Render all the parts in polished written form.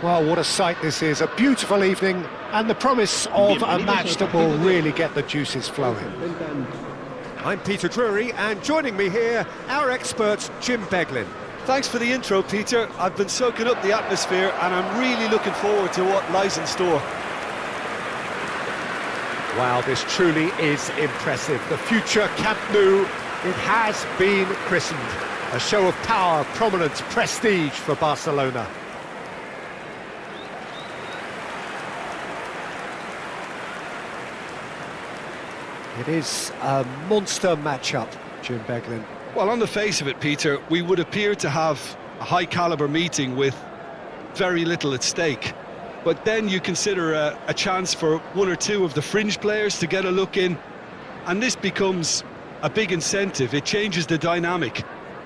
Well, what a sight this is, a beautiful evening and the promise of a match that will really get the juices flowing. I'm Peter Drury, and joining me here, our expert Jim Beglin. Thanks for the intro, Peter. I've been soaking up the atmosphere and I'm really looking forward to what lies in store. Wow, this truly is impressive. The future Camp Nou, it has been christened. A show of power, prominence, prestige for Barcelona. It is a monster matchup, Jim Beglin. Well, on the face of it, Peter, we would appear to have a high-caliber meeting with very little at stake. But then you consider a chance for one or two of the fringe players to get a look in, and this becomes a big incentive. It changes the dynamic.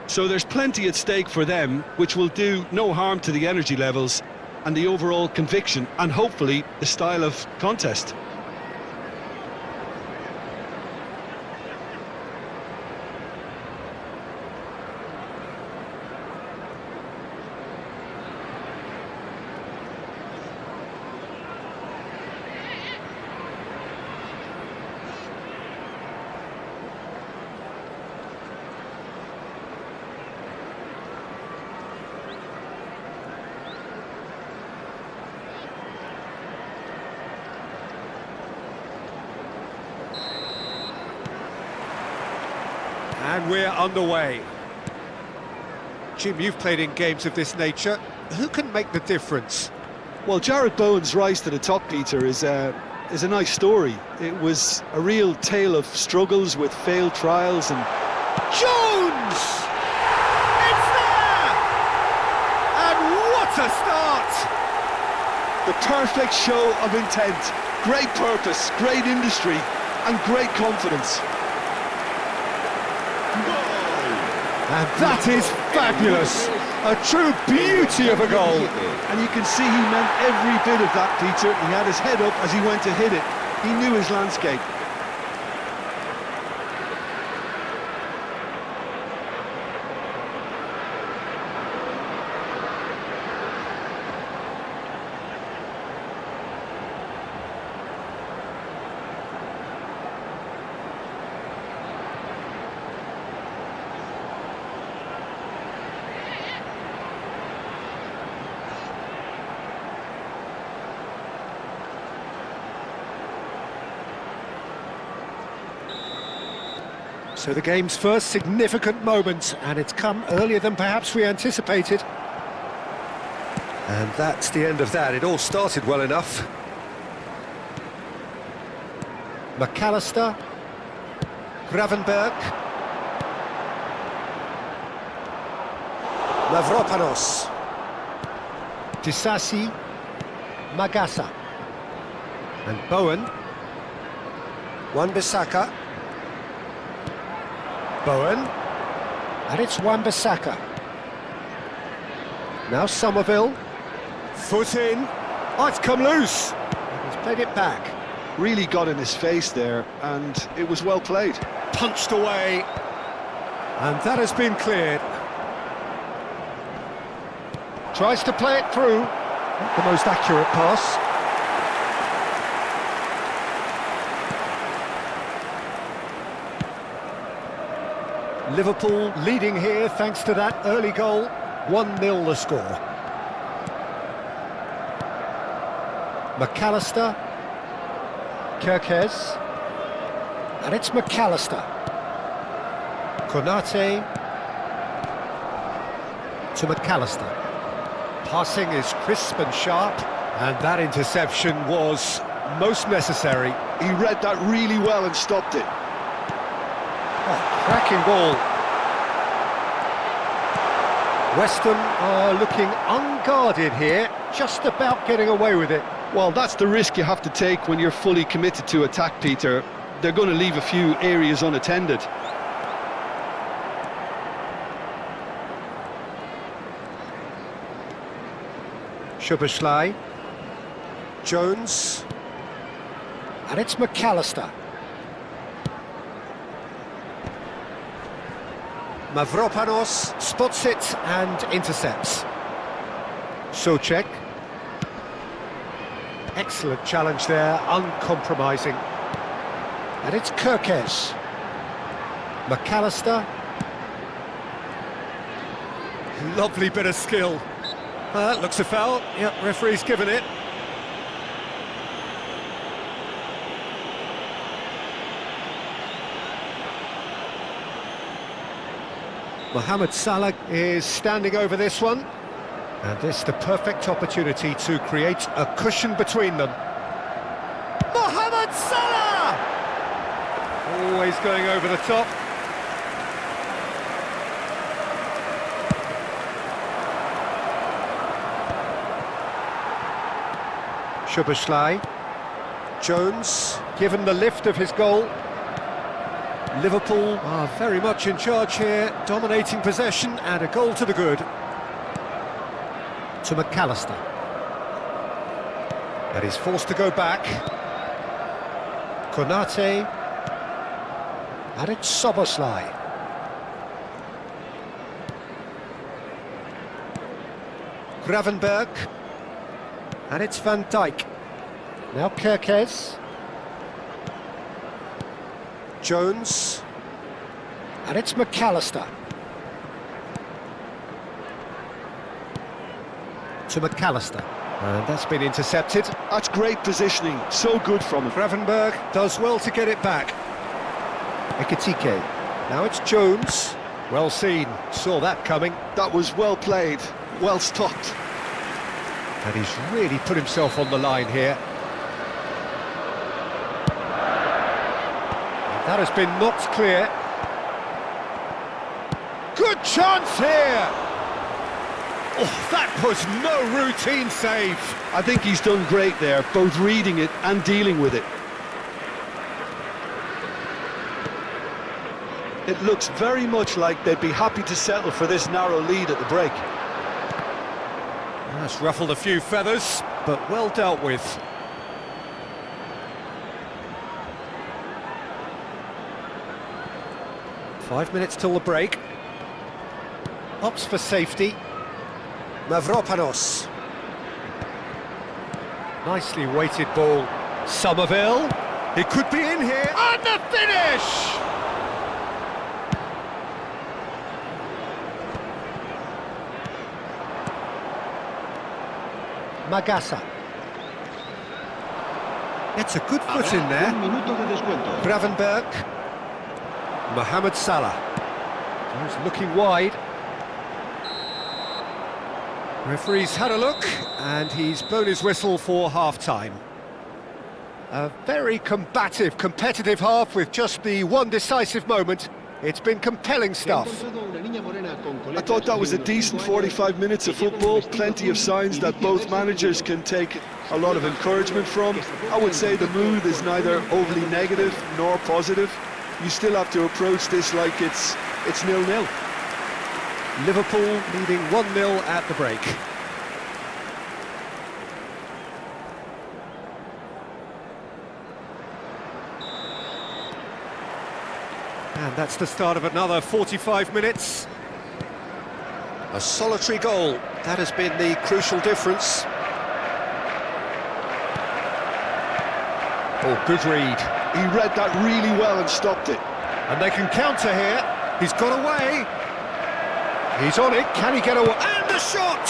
So there's plenty at stake for them, which will do no harm to the energy levels and the overall conviction, and hopefully the style of contest. And we're underway. Jim, you've played in games of this nature. Who can make the difference? Well, Jarrod Bowen's rise to the top, Peter, is a nice story. It was a real tale of struggles with failed trials and... Jones! It's there! And what a start! The perfect show of intent, great purpose, great industry, and great confidence. And that is fabulous! A true beauty of a goal! And you can see he meant every bit of that, Peter. He had his head up as he went to hit it. He knew his landscape. So the game's first significant moment, and it's come earlier than perhaps we anticipated. And that's the end of that. It all started well enough. McAllister, Gravenberg, Mavropanos, Disasi, Magasa, and Bowen, Wan-Bissaka, Bowen, and it's Wan-Bissaka. Now Somerville, foot in, oh, it's come loose, he's played it back. Really got in his face there, and it was well played. Punched away, and that has been cleared. Tries to play it through, not the most accurate pass. Liverpool leading here thanks to that early goal. 1-0 the score. McAllister, Kirkes, and it's McAllister. Konate to McAllister. Passing is crisp and sharp, and that interception was most necessary. He read that really well and stopped it. Oh, cracking ball. West Ham are looking unguarded here, just about getting away with it. Well, that's the risk you have to take when you're fully committed to attack, Peter. They're going to leave a few areas unattended. Szoboszlai, Jones, and it's McAllister. Mavropanos spots it and intercepts. Souček, Excellent challenge there, uncompromising. And it's Kirkes. McAllister. Lovely bit of skill. That looks a foul. Yep, referee's given it. Mohamed Salah is standing over this one. And this is the perfect opportunity to create a cushion between them. Mohamed Salah! Always going over the top. Szoboszlai. Jones, given the lift of his goal. Liverpool are very much in charge here, dominating possession and a goal to the good. To McAllister. And he's forced to go back. Konate. And it's Szoboszlai. Gravenberg. And it's Van Dijk. Now Kirkes. Jones. And it's McAllister. To McAllister. And that's been intercepted. That's great positioning, so good from him. Gravenberg does well to get it back. Ekitike. Now it's Jones. Well seen, saw that coming. That was well played, well stopped. And he's really put himself on the line here. And that has been knocked clear. Good chance here! Oh, that was no routine save. I think he's done great there, both reading it and dealing with it. It looks very much like they'd be happy to settle for this narrow lead at the break. That's ruffled a few feathers, but well dealt with. Five minutes till the break. Opts for safety. Mavropanos. Nicely weighted ball. Somerville. He could be in here. And the finish! Magassa. Gets a good foot in there. Gravenberg. Mohamed Salah. He's looking wide. Referee's had a look, and he's blown his whistle for half-time. A very combative, competitive half with just the one decisive moment. It's been compelling stuff. I thought that was a decent 45 minutes of football, plenty of signs that both managers can take a lot of encouragement from. I would say the mood is neither overly negative nor positive. You still have to approach this like it's 0-0. Liverpool leading 1-0 at the break. And that's the start of another 45 minutes. A solitary goal, that has been the crucial difference. Oh, good read. He read that really well and stopped it. And they can counter here. He's got away. He's on it. Can he get away? And the shot!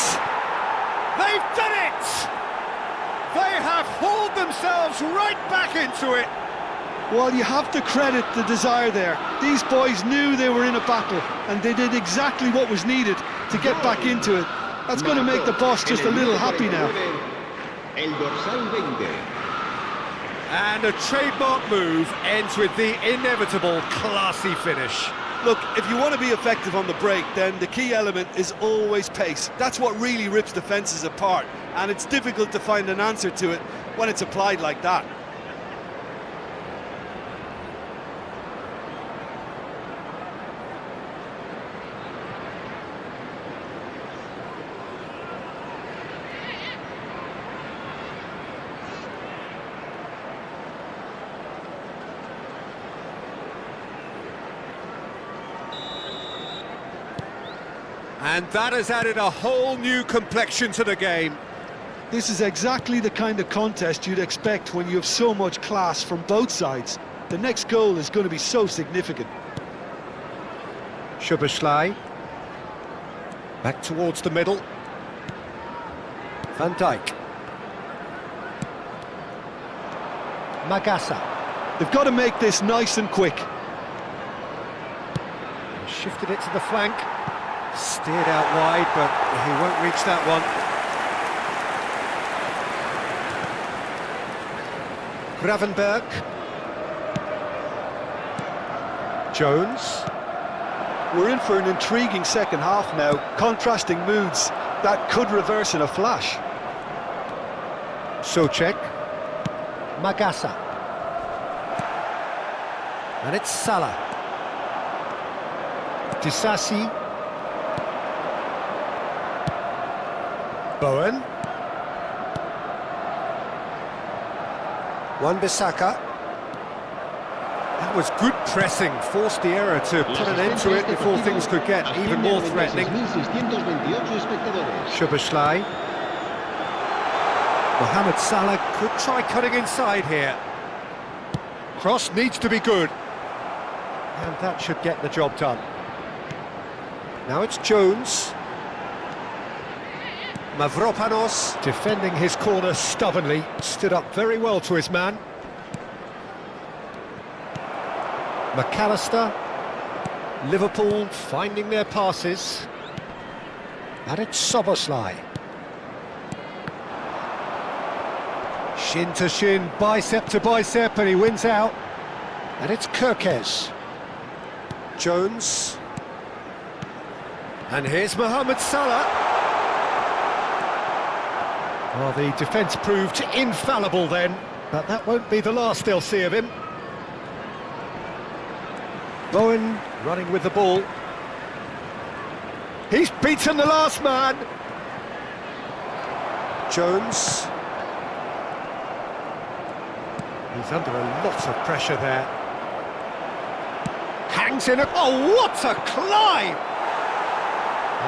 They've done it! They have hauled themselves right back into it. Well, you have to credit the desire there. These boys knew they were in a battle, and they did exactly what was needed to get back into it. That's going to make the boss just a little happy now. And a trademark move ends with the inevitable classy finish. Look, if you want to be effective on the break, then the key element is always pace. That's what really rips defences apart, and it's difficult to find an answer to it when it's applied like that. And that has added a whole new complexion to the game. This is exactly the kind of contest you'd expect when you have so much class from both sides. The next goal is going to be so significant. Szoboszlai. Back towards the middle. Van Dijk. Magasa. They've got to make this nice and quick. Shifted it to the flank. Steered out wide, but he won't reach that one. Gravenberg. Jones. We're in for an intriguing second half now, contrasting moods that could reverse in a flash. Souček. Magasa. And it's Salah. Disasi. Bowen. Wan-Bissaka. That was good pressing, forced the error to put an end to it before things could get even more threatening. Szoboszlai. Mohamed Salah could try cutting inside here. Cross needs to be good. And that should get the job done. Now it's Jones. Mavropanos defending his corner stubbornly, stood up very well to his man. McAllister. Liverpool finding their passes. And it's Szoboszlai. Shin to shin, bicep to bicep, and he wins out. And it's Kerkez. Jones. And here's Mohamed Salah. Well, the defence proved infallible then, but that won't be the last they'll see of him. Bowen running with the ball. He's beaten the last man. Jones. He's under a lot of pressure there. Hangs in a... Oh, what a climb!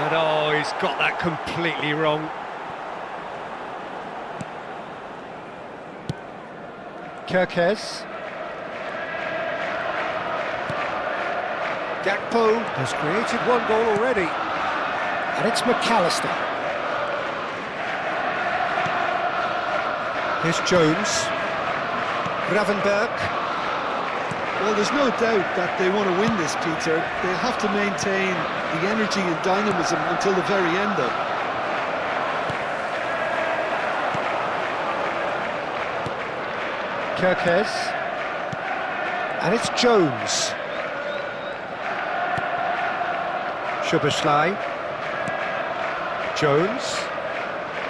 And oh, he's got that completely wrong. Kerkez. Gakpo has created one goal already. And it's McAllister. Here's Jones. Gravenberg. Well, there's no doubt that they want to win this, Peter. They'll have to maintain the energy and dynamism until the very end, though. Kerkez. And it's Jones. Szoboszlai. Jones.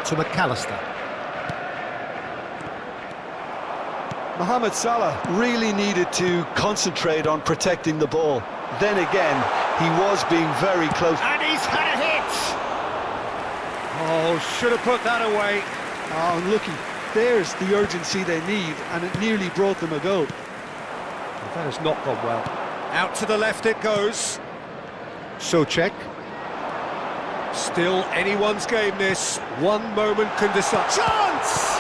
To McAllister. Mohamed Salah really needed to concentrate on protecting the ball. Then again, he was being very close. And he's had a hit! Oh, should have put that away. Oh, looky, there's the urgency they need, and it nearly brought them a goal. That has not gone well. Out to the left it goes. Souček. Still anyone's game this. One moment can decide. Chance!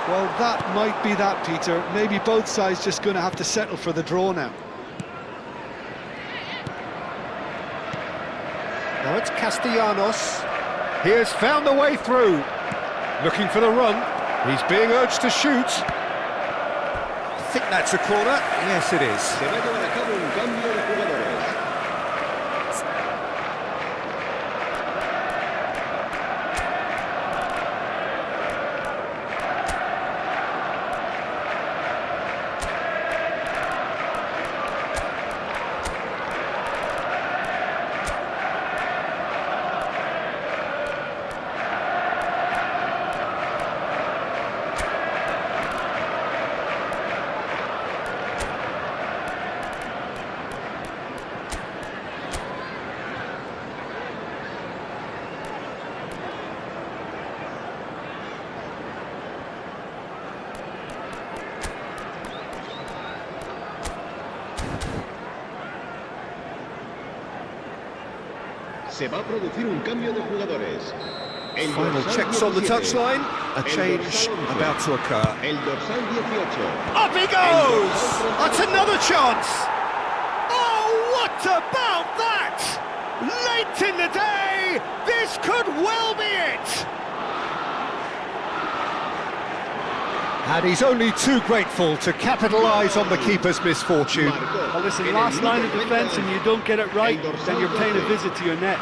Well, that might be that, Peter. Maybe both sides just going to have to settle for the draw now. Now it's Castellanos. He has found the way through. Looking for the run. He's being urged to shoot. I think that's a corner. Yes, it is. Se va a producir un cambio de jugadores. Final checks on the touchline. A change about to occur. Up he goes! That's another chance! Oh, what about that? Late in the day, this could well be it! And he's only too grateful to capitalise on the keeper's misfortune. Well, listen, last line of defence and you don't get it right, then you're paying a visit to your net.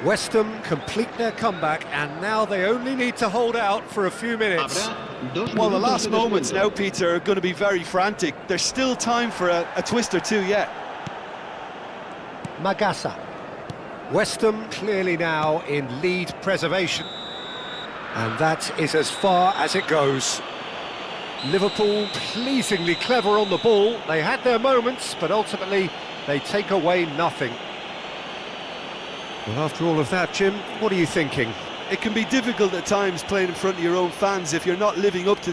West Ham complete their comeback and now they only need to hold out for a few minutes. Well, the last moments now, Peter, are going to be very frantic. There's still time for a twist or two yet. Magassa. West Ham clearly now in lead preservation. And that is as far as it goes. Liverpool pleasingly clever on the ball. They had their moments, but ultimately they take away nothing. Well, after all of that, Jim, what are you thinking? It can be difficult at times playing in front of your own fans if you're not living up to